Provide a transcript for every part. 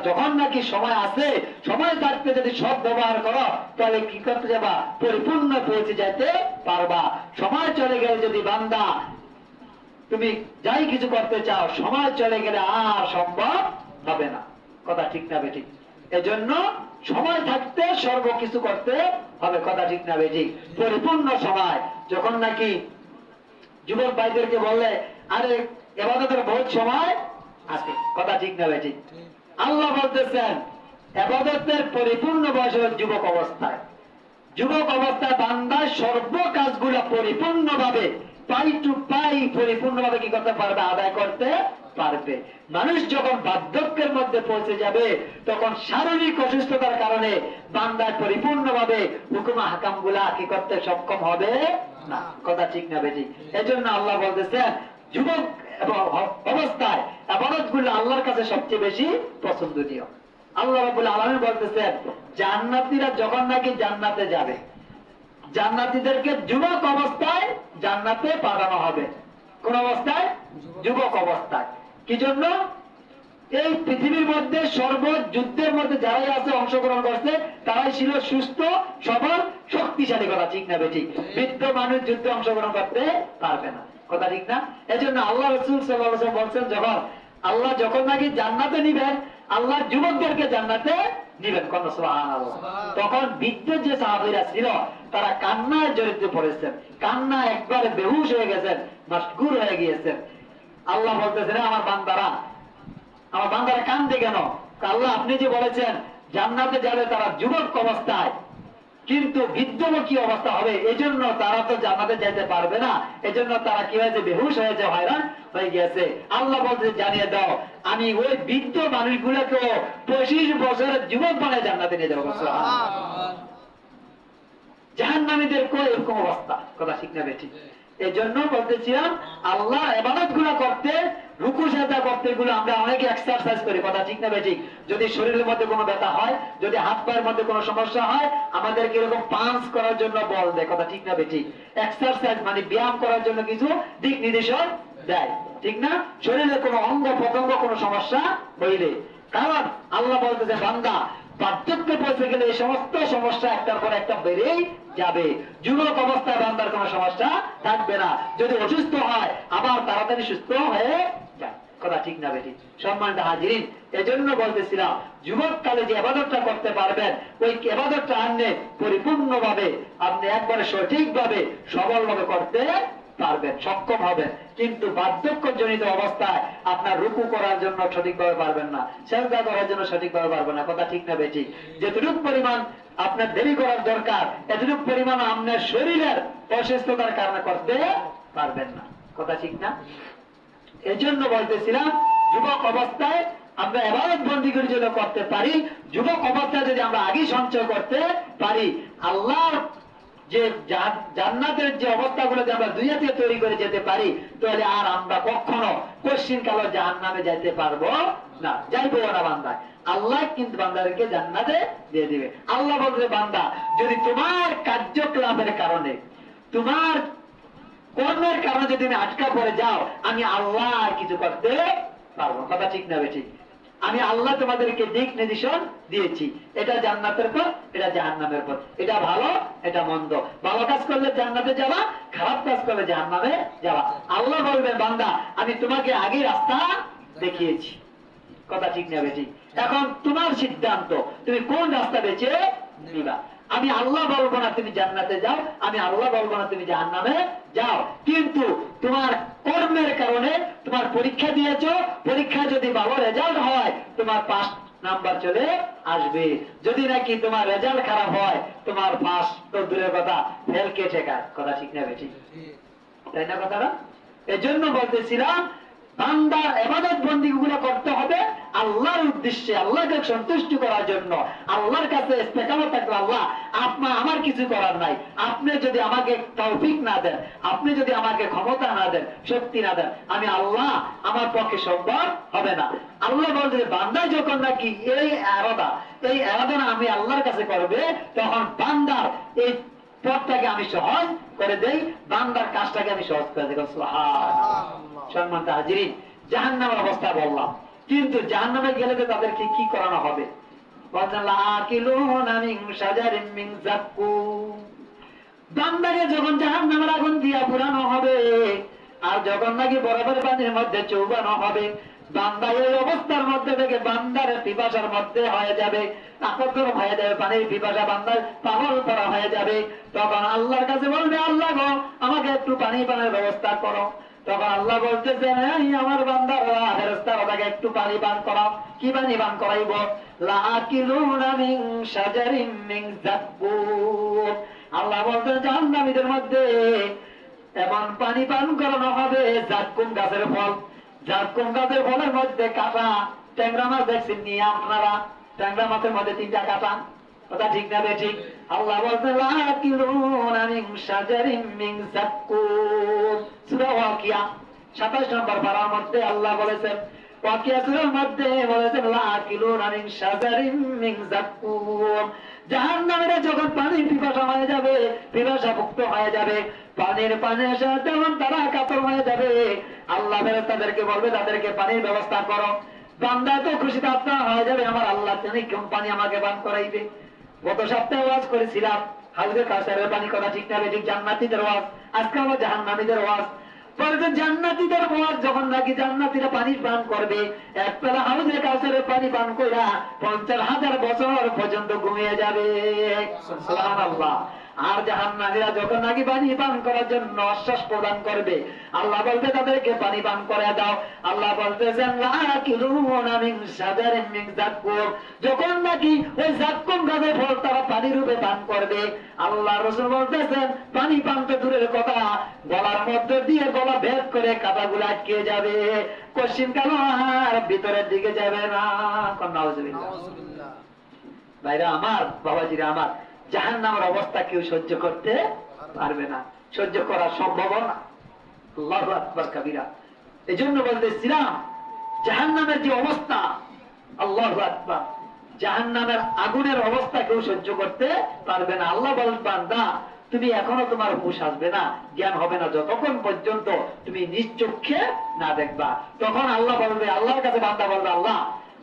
যখন নাকি সময় আছে, সময় থাকতে যদি সৎ ব্যবহার করো তাহলে কি করতে যাবা, পরিপূর্ণ পৌঁছে যেতে পারবা। সময় চলে গেলে যদি বান্দা তুমি যাই কিছু করতে চাও, সময় চলে গেলে আর সম্ভব হবে না। কথা ঠিক না বেঠিক? এজন্য সময় থাকতে সর্বকিছু করতে হবে। কথা ঠিক না বেঠিক? পরিপূর্ণ সময় যখন নাকি যুবক ভাইদেরকে বললে আরে ইবাদতের বহুত সময় আছে। কথা ঠিক না বেঠিক? আল্লাহ বলতেছেন ইবাদতের পরিপূর্ণ বয়স হল যুবক অবস্থায়। যুবক অবস্থায় বান্দা সর্ব কাজগুলো পরিপূর্ণভাবে পাই টু পাই পরিপূর্ণভাবে কি করতে পারবে, আদায় করতে পারবে। মানুষ যখন বার্ধক্যের মধ্যে পৌঁছে যাবে তখন শারীরিক অসুস্থতার কারণে বান্দায় পরিপূর্ণভাবে হুকুম হাকাম গুলা কি করতে সক্ষম হবে না। কথা ঠিক না বেঠিক? এজন্য আল্লাহ বলতেছেন যুবক অবস্থায় ইবাদত গুলো আল্লাহর কাছে সবচেয়ে বেশি পছন্দনীয়। আল্লাহ রাব্বুল আলামিন বলতেছেন জান্নাতীরা যখন নাকি জান্নাতে যাবে, জান্নাতীদেরকে যুবক অবস্থায় জান্নাতে পাঠানো হবে। কোন অবস্থায়? যুবক অবস্থায়। কি জন্য? এই পৃথিবীর মধ্যে সর্বযুদ্ধের মধ্যে যারাই আছে অংশগ্রহণ করছে তারাই ছিল সুস্থ সবল শক্তিশালী। কথা ঠিক না বেঠিক? বৃদ্ধ মানুষ যুদ্ধে অংশগ্রহণ করতে পারবে না। কথা ঠিক না? এজন্য আল্লাহ রাসূল সাল্লাল্লাহু আলাইহি ওয়াসাল্লাম বলছেন যখন আল্লাহ যখন নাকি জান্নাতে নিবেন, আল্লাহ যুবকদেরকে জান্নাতে নিবেন। কোন সুবহানাল্লাহ। তখন বৃদ্ধ যে সাহাবীরা ছিল তারা কান্নায় জড়িত পড়েছেন, কান্না একবারে বেহুশ হয়ে গেছেন, মাশগুর হয়ে গিয়েছেন। আল্লাহ বলতেছেন আমার বান্দারা কান্দে কেন? আল্লাহ আপনি যে বলেছেন জান্নাতে যাবে তারা যুবক অবস্থায়, কিন্তু বৃদ্ধমুখী অবস্থা হবে, এজন্য তারা তো জান্নাতে যেতে পারবে না। এজন্য তারা কি হয়েছে, বেহুশ হয়েছে, হয়রান হয়ে গিয়েছে। আল্লাহ বলতে জানিয়ে দাও আমি ওই বৃদ্ধ মানুষগুলোকে 25 বছরের যুবক বানায় জান্নাতে নিয়ে যাবো। জাহান্নামীদের কো এরকম অবস্থা। কথা ঠিক না বেঠিক? এই জন্য বলতেছিলাম আল্লাহ ইবাদত গুলা করতে, রুকু সাজদা করতে গুলো আমরা অনেকে এক্সারসাইজ করি। কথা ঠিক না বেঠিক? যদি শরীরের মধ্যে কোনো ব্যথা হয়, যদি হাত পায়ের মধ্যে কোনো সমস্যা হয়, আমাদেরকে এরকম পাঞ্চ করার জন্য বল দেয়। কথা ঠিক না বেঠিক? এক্সারসাইজ মানে ব্যায়াম করার জন্য কিছু দিক নির্দেশন দেয়, ঠিক না? শরীরে কোনো অঙ্গ প্রত্যঙ্গ কোনো সমস্যা হইলে, কারণ আল্লাহ বলতেছে বান্দা বার্ধক্যে পৌঁছে গেলে এই সমস্ত সমস্যা একটার পর একটা বেড়েই যাবে। যুবক অবস্থায় বান্দার কোনো সমস্যা থাকবে না। যদি অসুস্থ হয় আবার তাড়াতাড়ি সুস্থ হয়ে যায়। কথা ঠিক না বেঠিক? সম্মানিত হাজিরিন, এজন্য বলতেছিলাম যুবক কালে যে ইবাদতটা করতে পারবেন, ওই ইবাদতটা আপনি পরিপূর্ণভাবে, আপনি একবারে সঠিকভাবে সবলভাবে করতে পারবেন, সক্ষম হবেন। কিন্তু বার্ধক্য জনিত অবস্থায় আপনার রুকু করার জন্য সঠিকভাবে পারবেন না, সিজদা করার জন্য সঠিকভাবে পারবেন না। কথা ঠিক না বেঠিক? যেটুকু পরিমাণ আপনার দেরি করার দরকার এতটুকু পরিমাণ আপনার শরীরের অসুস্থতার কারণে করতে পারবেন না। কথা ঠিক না? এজন্য বলতেছিলাম যুবক অবস্থায় আমরা ইবাদত বন্দেগীর জন্য করতে পারি। যুবক অবস্থায় যদি আমরা আগে সঞ্চয় করতে পারি, আল্লাহর যে জান্নাতের যে অবস্থাগুলো যে আমরা দুনিয়াতে তৈরি করে যেতে পারি, তাহলে আর আমরা কখনো কোশ্চিন কালো জাহান্নামে যাইতে পারবো না, যাইবো না বান্দা। আল্লাহ কিন্তু বান্দাদেরকে জান্নাতে দিয়ে দিবে। আল্লাহ বলবে বান্দা যদি তোমার কার্যকলাপের কারণে, তোমার কর্মের কারণে যদি তুমি আটকা পড়ে যাও, আমি আল্লাহ কিছু করতে পারবো। কথা ঠিক না বেঠিক? আমি আল্লাহ তোমাদেরকে দিক নির্দেশন দিয়েছি, এটা জান্নাতের পথ, এটা জাহান্নামের পথ, এটা ভালো, এটা মন্দ। ভালো কাজ করলে জান্নাতে যাবা, খারাপ কাজ করলে জাহান্নামে যাবা। আল্লাহ বলবেন বান্দা আমি তোমাকে আগে রাস্তা দেখিয়েছি। কথা ঠিক না বেঠিক? এখন তোমার সিদ্ধান্ত, তুমি কোন রাস্তা বেছে নিবা। আমি আল্লাহ বলবো না তুমি জান্নাতে যাও, আমি আল্লাহ বলবো না তুমি জাহান্নামে যাও। কিন্তু তোমার কর্মের কারণে তোমার পরীক্ষা দিয়েছো, পরীক্ষা যদি ভালো রেজাল্ট হয় তোমার 5 নাম্বার চলে আসবে। যদি নাকি তোমার রেজাল্ট খারাপ হয় তোমার 5 তো দূরের কথা, ফেল কে ঠেকায়। কথা ঠিক না বেঠিক? তাই না কথাটা? এজন্য বলতেছিলাম বান্দার ইবাদত বন্দেগীগুলো করতে হবে আল্লাহর উদ্দেশ্যে, আল্লাহকে সন্তুষ্ট করার জন্য। আল্লাহর কাছে ইস্তেকামত থাকলে আল্লাহ আমার কিছু করার নাই, আপনি যদি আমাকে তৌফিক না দেন, আপনি যদি আমাকে ক্ষমতা না দেন, শক্তি না দেন, আমি আল্লাহ আমার পক্ষে সম্ভব হবে না। আল্লাহ বলতে বান্দা যখন নাকি এই আরাধনা আমি আল্লাহর কাছে করবে, তখন বান্দার এই পথটাকে আমি সহজ করে দেই, বান্দার কাজটাকে আমি সহজ করে দেই। সুবহানাল্লাহ। সম্মানিত হাজিরিন, জাহান্নামের অবস্থা বললাম, কিন্তু জাহান্নামে গেলে তো তাদেরকে কি করানো হবে? বান্দাকে যখন জাহান্নামের আগুন দিয়া পুরানো হবে, আর যখন নাকি বরফের পানির মধ্যে চৌবানো হবে, বান্দা এই অবস্থার মধ্যে থেকে বান্দার পিপাসার মধ্যে হয়ে যাবে, আকর্ষণ হয়ে যাবে, পানির পিপাসা বান্দার পাগল করা হয়ে যাবে। তখন আল্লাহর কাছে বলবে, আল্লাহ গো আমাকে একটু পানি পানের ব্যবস্থা করো। তখন আল্লাহ বলতেছেন, আমার বান্দারা ফেরেশতারা তাকে একটু পানি পান করাও। কি পানি পান করাইব? লাকিলুনা মিন শাজারিন মিন যাক্কুম। আল্লাহ বলতেন জাহান্নামীদের মধ্যে এমন পানি পান করানো হবে যাক্কুম গাছের ফল। যাক্কুম গাছের ফলের মধ্যে কাঁটা। ট্যাংরা মাছ দেখছেন নিয়ে আপনারা? ট্যাংরা মাছের মধ্যে 3টা কাঁটা, কথা ঠিক না বেঠিক? আল্লাহ বলতেন লাকিলুনা মিন শাজারিন মিন যাক্কুম। সূরা ওয়াকিয়া 27 নম্বর পারার মধ্যে আল্লাহ বলেছেন, ওয়াকিয়া সূরার মধ্যে বলেছেন লাকিলুনা মিন শাজারিন মিন যাক্কুম। জাহান্নামীরা যখন পানির পিপাসা হয়ে যাবে, পিপাসাভুক্ত হয়ে যাবে, পানির সাথে যখন তারা কাতর হয়ে যাবে, আল্লাহ তাদেরকে বলবে তাদেরকে পানির ব্যবস্থা করো। বান্দা তো খুশিতে আত্মা হয়ে যাবে, আমার আল্লাহ তিনি কোন পানি আমাকে পান করাইবে। গত সপ্তাহে ওয়াজ করেছিলাম হাউজের কাউসারের পানি, কথা ঠিক না বেঠিক? জান্নাতীদের ওয়াজ। আজকে আমার জাহান্নামীদের ওয়াজ। বলছেন জান্নাতীদের ওয়াজ, যখন নাকি জান্নাতীরা পানি পান করবে, এক পেলা হাউজের কাউসারের পানি পান কইরা 50,000 বছর পর্যন্ত ঘুমিয়ে যাবে। সুবহানাল্লাহ। আর জাহান্নামীরা যখন নাকি পানি পান করার জন্য আশ্বাস প্রদান করবে, আল্লাহ বলবে তাদেরকে পানি পান করে দাও। আল্লাহ বলতেছেন লাকিলুনা মিন শাজারিন মিন যাক্কুম। যখন নাকি ওই যাক্কুম গাছের ফল তারা পানি রূপে পান করবে, আল্লাহ রাসূল বলতেছেন পানি পান তো দূরের কথা, গলার মধ্যে দিয়ে গলা ভেদ করে কাঁটাগুলো আটকে যাবে, কশিন কালো আর ভিতরের দিকে যাবে না। নাউযুবিল্লাহ। ভাইরা আমার, বাবাজিরা আমার, জাহান্নামের অবস্থা কেউ সহ্য করতে পারবে না, সহ্য করা সম্ভব না। আল্লাহু আকবার কাবীরা। এজন্য বলতেছিলাম জাহান্নামের যে অবস্থা, আল্লাহু আকবার, জাহান্নামের আগুনের অবস্থা কেউ সহ্য করতে পারবে না। আল্লাহ বলেন বান্দা তুমি এখনো তোমার হুঁশ আসবে না, জ্ঞান হবে না যতক্ষণ পর্যন্ত তুমি নিজ চক্ষে না দেখবা। তখন আল্লাহ বলবে, আল্লাহর কাছে বান্দা বলবে, আল্লাহ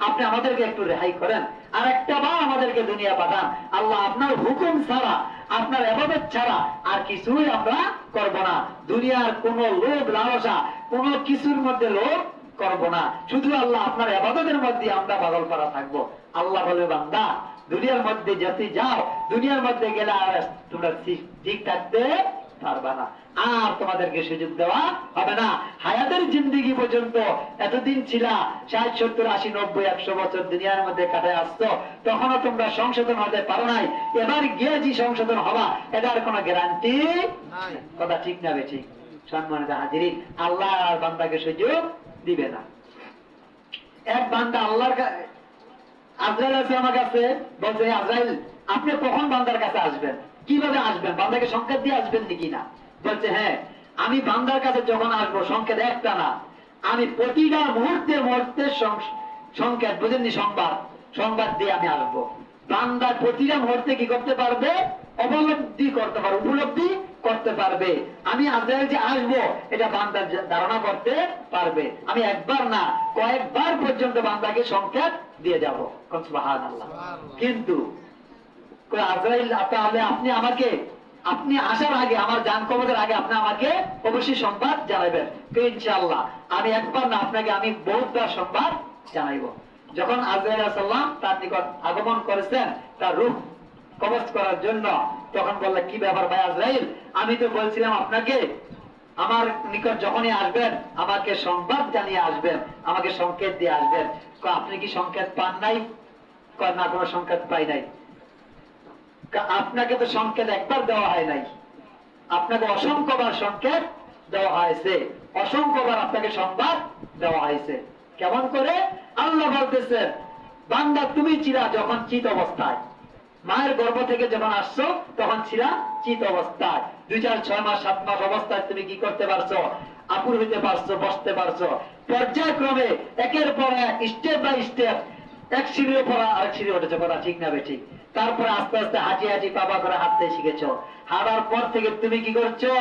আপনি আমাদেরকে একটু রেহাই করেন, আর একটা বার আমাদেরকে দুনিয়া পাঠান। আল্লাহ আপনার হুকুম ছাড়া, আপনার ইবাদত ছাড়া আর কিছুই আমরা করব না। দুনিয়ার কোন লোভ লালসা, কোন কিছুর মধ্যে লোভ করব না, শুধু আল্লাহ আপনার ইবাদতের মধ্যে আমরা পাগল করা থাকবো। আল্লাহ বলে বান্দা দুনিয়ার মধ্যে যেতে যাও, দুনিয়ার মধ্যে গেলে আর তোমরা ঠিক থাকতে পারবা না, আর তোমাদেরকে সুযোগ দেওয়া হবে না। হায়াতের জিন্দেগি পর্যন্ত এতদিন ছিলা 60, 70, 80, 90, 100 বছর দুনিয়ার মধ্যে কাটায় আসছো, তখনও তোমরা সংশোধন হতে পারো নাই। এবার গিয়ে যে সংশোধন হবা এটার কোনো গ্যারান্টি নাই, কথা ঠিক না বেঠিক? সম্মানিত হাজিরিন, আল্লাহ আর বান্দাকে সুযোগ দিবে না। এক বান্দা আল্লাহর আজরাইল আছে আমার কাছে, বলছে আজরাইল আপনি কখন বান্দার কাছে আসবেন, কিভাবে আসবেন, বান্দাকে সংকেত দিয়ে আসবেন নাকি? না বলছে হ্যাঁ, আমি বান্দার কাছে যখন আসবো সংকেত একটা না, আমি প্রতিটা মুহূর্তে মুহূর্তে সংকেত, বুঝেননি, সংবাদ দিয়ে আমি আসবো। বান্দার প্রতিটা মুহূর্তে কি করতে পারবে? উপলব্ধি করতে পারবে। আমি আজরাইল যে আসবো এটা বান্দার ধারণা করতে পারবে। আমি একবার না কয়েকবার পর্যন্ত বান্দাকে সংকেত দিয়ে যাবো। সুবহানাল্লাহ। কিন্তু আজরাইল তাহলে আপনি আসার আগে, আমার জান কবজের আগে আপনি আমাকে অবশ্যই সংবাদ জানাবেন। ইনশাআল্লাহ আমি একবার না আপনাকে আমি বহুতবার সংবাদ জানাইবো। যখন আজরাইল আলাইহিস সালাম তার নিকট আগমন করেছেন তার রূহ কবজ করার জন্য, তখন বললেন কি ব্যাপার ভাই আজরাইল, আমি তো বলছিলাম আপনাকে আমার নিকট যখনই আসবেন আমাকে সংবাদ জানিয়ে আসবেন, আমাকে সংকেত দিয়ে আসবেন। আপনি কি সংকেত পান নাই? না, কোনো সংকেত পাই নাই। আপনাকে তো সংকেত একবার দেওয়া হয় নাই, আপনাকে অসংখ্যবার সংকেত দেওয়া হয়েছে, অসংখ্যবার আপনাকে সংবাদ দেওয়া হয়েছে। কেমন করে? আল্লাহ বলতেছেন বান্দা তুমি ছিলা যখন চিত অবস্থায়, মায়ের গর্ভ থেকে যখন আসছো তখন ছিলা চিত অবস্থায়। 2, 4, 6 মাস 7 মাস অবস্থায় তুমি কি করতে পারছো? আপুর হইতে পারছো, বসতে পারছো। পর্যায়ক্রমে একের পর এক, স্টেপ বাই স্টেপ, এক সিঁড়ির পর আরেক সিঁড়ি উঠেছে, কথা ঠিক না বেঠিক? তারপরে আস্তে আস্তে হাঁটি হাঁটি পাবা করে হাঁটতে শিখেছো। হাঁটার পর থেকে তুমি কি করছো,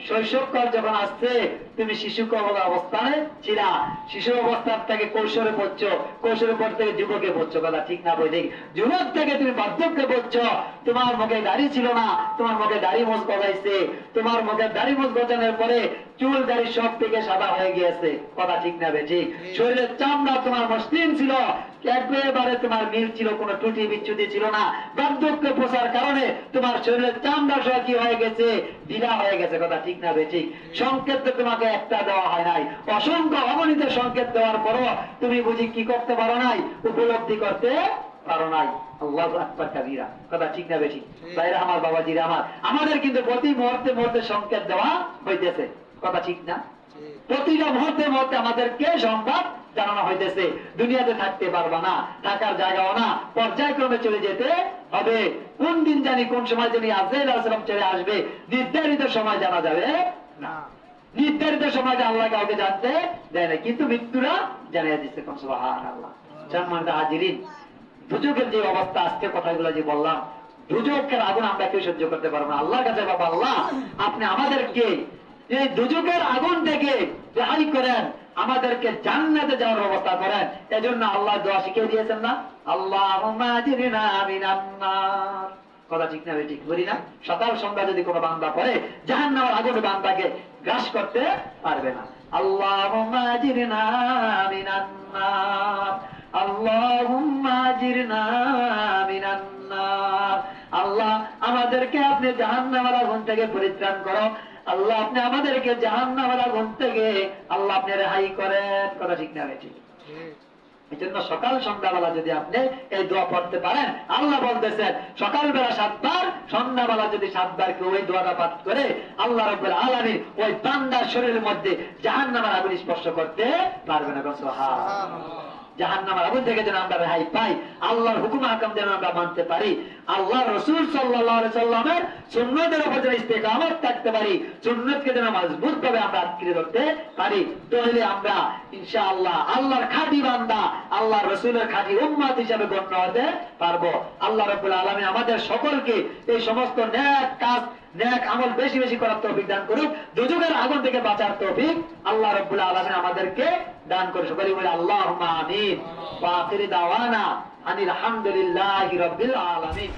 শৈশবকাল যখন আসছে তুমি শিশুকাল অবস্থানে ছিলা, শিশু অবস্থার থেকে কৈশোরে পড়ছো, কৈশোরের পর থেকে যুবকে পড়ছো, কথা ঠিক না বই ঠিক। যুবক থেকে তুমি বার্ধক্যে পড়ছো, তোমার মুখে দাড়ি ছিল না, তোমার মুখে দাড়ি মোজ গজাইছে, তোমার মুখে দাড়ি মোজ গজানোর পরে চুল দাড়ি সব থেকে সাদা হয়ে গিয়েছে, কথা ঠিক না বেঠিক। শরীরের চামড়া তোমার মসৃণ ছিল, একেবারে তোমার মিল ছিল, কোনো ত্রুটি বিচ্যুতি ছিল না। বার্ধক্যে পৌঁছার কারণে তোমার শরীরের চামড়া সহ কি হয়ে গেছে, ঢিলা হয়ে গেছে, কথা ঠিক না বেঠিক। সংকেত তো তোমাকে একটা দেওয়া হয় নাই, অসংখ্য অগণিত সংকেত দেওয়ার পরও তুমি বুঝি কি করতে পারো নাই, উপলব্ধি করতে পারো নাই। আল্লাহু আকবার কাবীরা, কথা ঠিক না বেঠিক। ভাইরা আমার, বাবাজিরা আমার, আমাদের কিন্তু প্রতি মুহূর্তে মুহূর্তে সংকেত দেওয়া হইতেছে, কথা ঠিক না। প্রতিটা মুহূর্তে মুহূর্তে আমাদেরকে সংবাদ জানানো হইতেছে, দুনিয়াতে থাকতে পারবা না, থাকার জায়গাও না, পর্যায়ক্রমে চলে যেতে হবে। কোন দিন জানি, কোন সময় জানি আজরাইল আলাইহিস সালাম চলে আসবে, নির্ধারিত সময় জানা যাবে না। নির্ধারিত সময় আল্লাহ কাউকে জানতে দেয় না, কিন্তু মৃত্যুরা জানিয়ে দিচ্ছে। সুবহানাল্লাহ। সম্মানিত হাজিরিন, দুজকের যে অবস্থা, আজকে কথাগুলো যে বললাম, দুজকের আগুন আমরা কেউ সহ্য করতে পারবো না। আল্লাহর কাছে বাবা, আল্লাহ আপনি আমাদেরকে এই দুজকের আগুন থেকে রেহাই করেন, আমাদেরকে জান্নাতে যাওয়ার ব্যবস্থা করেন। এজন্য আল্লাহ দোয়া শিখিয়ে দিয়েছেন না, আল্লাহুম্মা আজিরনা মিনান নার, কথা ঠিক না ঠিক বলি না। সকাল সন্ধ্যা যদি কোনো বান্দা পড়ে, জাহান্নামের আগুন বান্দাকে গ্রাস করতে পারবে না। আল্লাহুম্মা আজিরনা মিনান নার, আল্লাহুম্মা আজিরনা মিনান নার। আল্লাহ আমাদেরকে আপনি জাহান্নামের আগুন থেকে পরিত্রাণ করো, আল্লাহ আপনি আমাদেরকে জাহান্নামের আগুন থেকে আল্লাহ আপনি রেহাই করেন, কথা ঠিক না ঠিক। এই জন্য সকাল সন্ধ্যাবেলা যদি আপনি এই দোয়া পড়তে পারেন, আল্লাহ বলতেছেন সকালবেলা 7 বার, সন্ধ্যাবেলা যদি 7 বার কেউ ওই দোয়াটা পাঠ করে, আল্লাহ রাব্বুল আলামিন ওই বান্দার শরীরের মধ্যে জাহান্নামের আগুন স্পর্শ করতে পারবে না। সুবহানাল্লাহ। জাহান্নামের আগুন থেকে যেন আমরা রেহাই পাই, আল্লাহর হুকুম আহকাম যেন আমরা মানতে পারি, আল্লাহ রাসূল সাল্লাল্লাহু আলাইহি সাল্লামের সুন্নতের উপর যেন ইস্তেকামত থাকতে পারি, সুন্নতকে যেন মজবুত ভাবে আমরা আঁকড়ে ধরতে পারি, তাহলে আমরা ইনশাআল্লাহ আল্লাহর খাঁটি বান্দা, আল্লাহর রাসূলের খাঁটি উম্মত হিসেবে গণ্য হতে পারবো। আল্লাহ রাব্বুল আলামিন আমাদের সকলকে এই সমস্ত নেক কাজ, নেক আমল বেশি বেশি করার তৌফিক দান করুক, দুজকের আগুন থেকে বাঁচার তৌফিক আল্লাহ রাব্বুল আলামিন আমাদেরকে দান করে। সকলে বলে আল্লাহুম্মা আমিন। ওয়া আখিরি দাওয়ানা আনিল হামদুলিল্লাহি রাব্বিল আলামিন।